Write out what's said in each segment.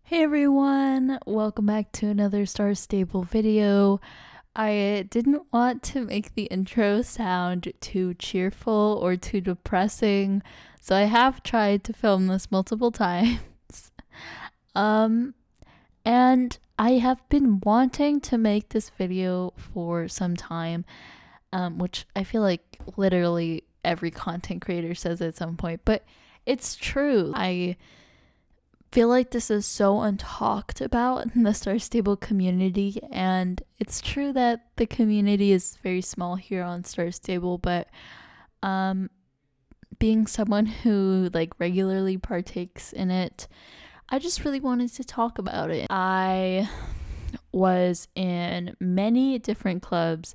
Hey everyone, welcome back to another Star Stable video. I didn't want to make the intro sound too cheerful or too depressing, so I have tried to film this multiple times. And I have been wanting to make this video for some time, which I feel like literally every content creator says at some point, but it's true. I feel like this is so untalked about in the Star Stable community, and it's true that the community is very small here on Star Stable, but being someone who regularly partakes in it, I just really wanted to talk about it. I was in many different clubs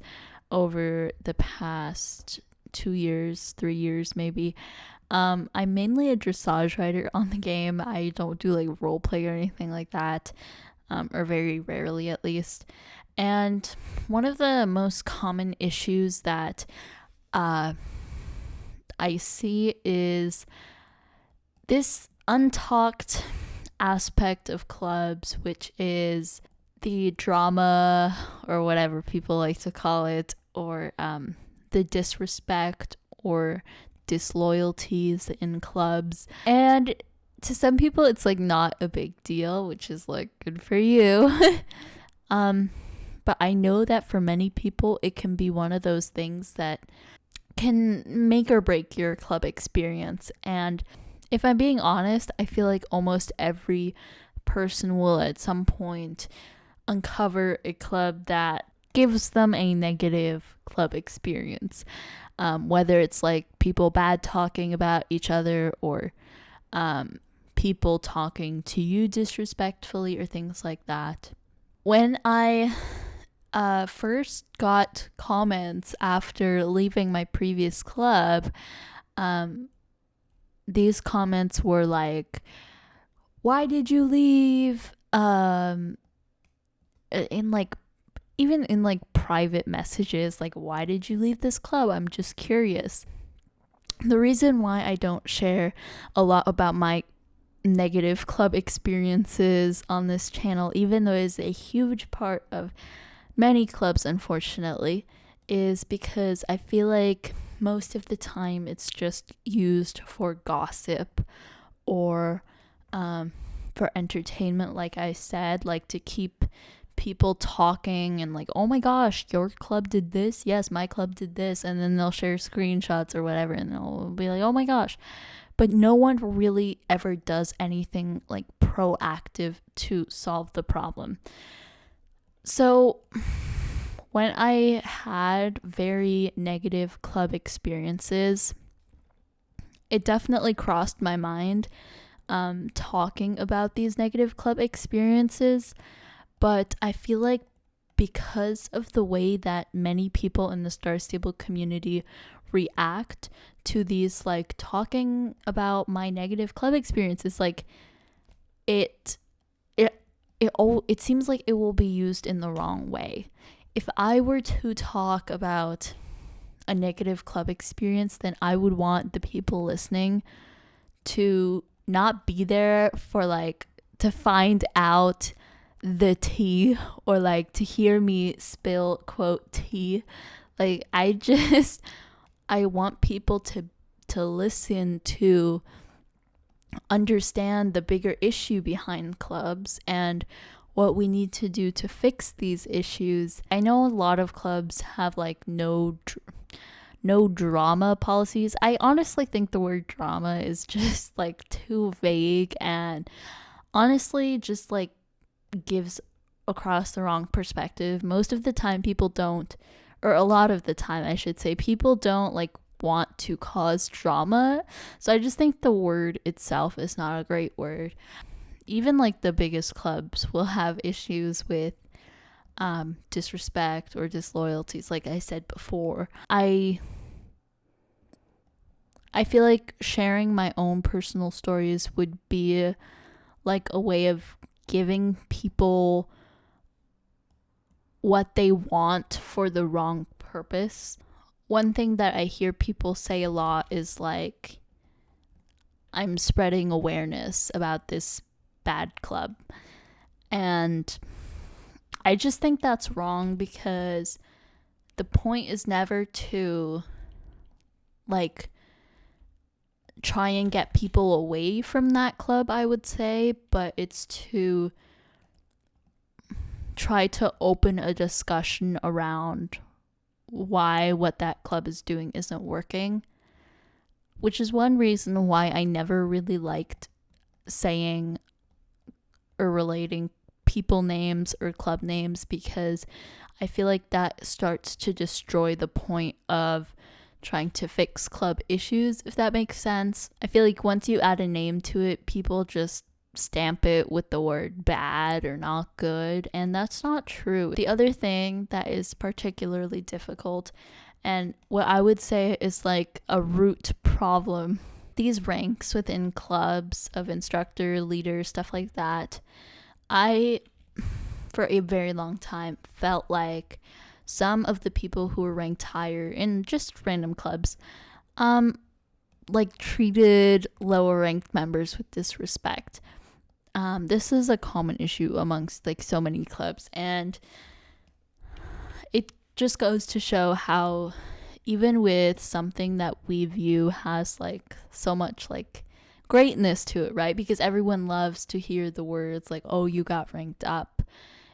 over the past 2 years, 3 years maybe. I'm mainly a dressage rider on the game. I don't do role play or anything like that, or very rarely at least. And one of the most common issues that I see is this untalked aspect of clubs, which is the drama, or whatever people like to call it, or the disrespect or disloyalties in clubs. And to some people it's not a big deal, which is good for you. But I know that for many people it can be one of those things that can make or break your club experience. And if I'm being honest, I feel like almost every person will at some point uncover a club that gives them a negative club experience. Whether it's people bad talking about each other, or people talking to you disrespectfully, or things like that. When I first got comments after leaving my previous club, these comments were like, "Why did you leave?" Even in private messages, "Why did you leave this club? I'm just curious." The reason why I don't share a lot about my negative club experiences on this channel, even though it is a huge part of many clubs, unfortunately, is because I feel like most of the time it's just used for gossip, or for entertainment, like I said, to keep people talking and "Oh my gosh, your club did this, yes, my club did this," and then they'll share screenshots or whatever, and they'll be like, "Oh my gosh." But no one really ever does anything proactive to solve the problem. So when I had very negative club experiences, it definitely crossed my mind talking about these negative club experiences. But I feel like because of the way that many people in the Star Stable community react to these talking about my negative club experiences, it seems like it will be used in the wrong way. If I were to talk about a negative club experience, then I would want the people listening to not be there for to find out the tea, or to hear me spill quote tea. I want people to listen to understand the bigger issue behind clubs and what we need to do to fix these issues. I know a lot of clubs have no drama policies. I honestly think the word drama is just too vague, and honestly just gives across the wrong perspective. Most of the time people don't, or a lot of the time I should say, people don't want to cause drama. So I just think the word itself is not a great word. Even the biggest clubs will have issues with disrespect or disloyalties, like I said before. I feel like sharing my own personal stories would be a way of giving people what they want for the wrong purpose. One thing that I hear people say a lot is I'm spreading awareness about this bad club. And I just think that's wrong, because the point is never to like try and get people away from that club, I would say, but it's to try to open a discussion around why what that club is doing isn't working, which is one reason why I never really liked saying or relating people names or club names, because I feel like that starts to destroy the point of trying to fix club issues, if that makes sense. I feel like once you add a name to it, people just stamp it with the word bad or not good, and that's not true. The other thing that is particularly difficult, and what I would say is like a root problem, these ranks within clubs of instructor, leader, stuff like that, I, for a very long time, felt like some of the people who were ranked higher in just random clubs, like treated lower ranked members with disrespect. This is a common issue amongst like so many clubs, and it just goes to show how even with something that we view has like so much like greatness to it, right? Because everyone loves to hear the words like, oh, you got ranked up.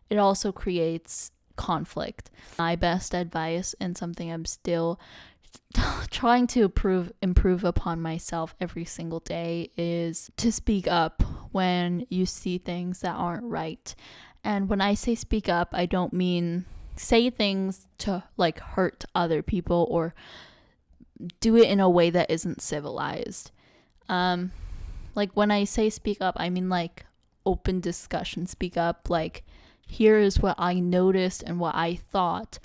It also creates conflict. My best advice, and something I'm still trying to improve upon myself every single day, is to speak up when you see things that aren't right. And when I say speak up, I don't mean say things to like hurt other people or do it in a way that isn't civilized. Like when I say speak up, I mean like open discussion. Speak up, like, here is what I noticed and what I thought.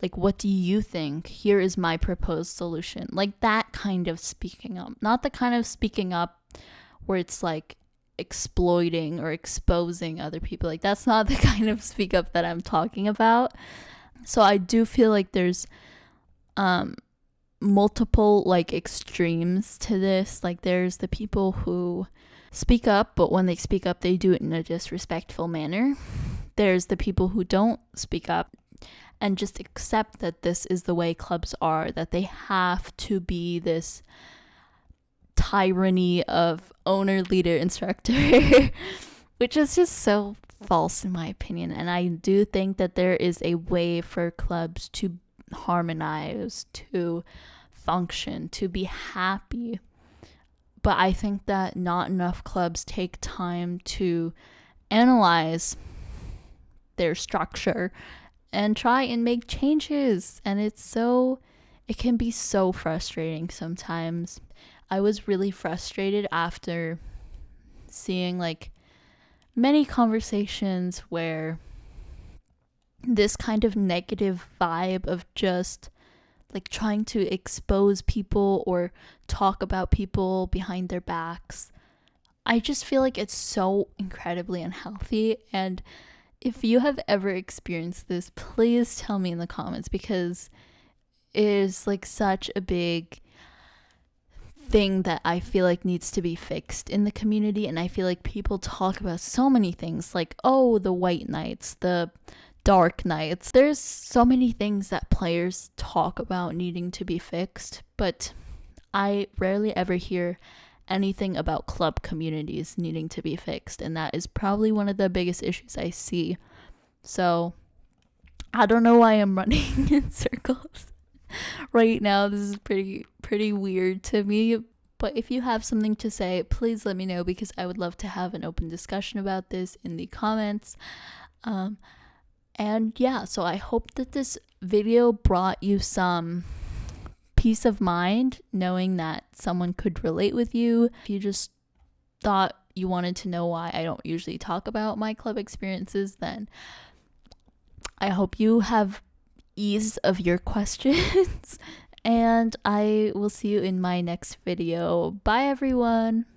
Like, what do you think? Here is my proposed solution. Like that kind of speaking up. Not the kind of speaking up where it's like exploiting or exposing other people. Like that's not the kind of speak up that I'm talking about. So I do feel like there's multiple like extremes to this. Like there's the people who speak up, but when they speak up, they do it in a disrespectful manner. There's the people who don't speak up and just accept that this is the way clubs are, that they have to be this tyranny of owner, leader, instructor, which is just so false in my opinion. And I do think that there is a way for clubs to harmonize, to function, to be happy. But I think that not enough clubs take time to analyze their structure and try and make changes. And it can be so frustrating sometimes. I was really frustrated after seeing like many conversations where this kind of negative vibe of just like trying to expose people or talk about people behind their backs. I just feel like it's so incredibly unhealthy. And if you have ever experienced this, please tell me in the comments, because it is like such a big thing that I feel like needs to be fixed in the community. And I feel like people talk about so many things like, oh, the white knights, the dark knights. There's so many things that players talk about needing to be fixed, but I rarely ever hear anything about club communities needing to be fixed, and that is probably one of the biggest issues I see. So I don't know why I'm running in circles right now. This is pretty weird to me, but if you have something to say, please let me know, because I would love to have an open discussion about this in the comments. And yeah, so I hope that this video brought you some peace of mind, knowing that someone could relate with you. If you just thought you wanted to know why I don't usually talk about my club experiences, then I hope you have ease of your questions. And I will see you in my next video. Bye, everyone.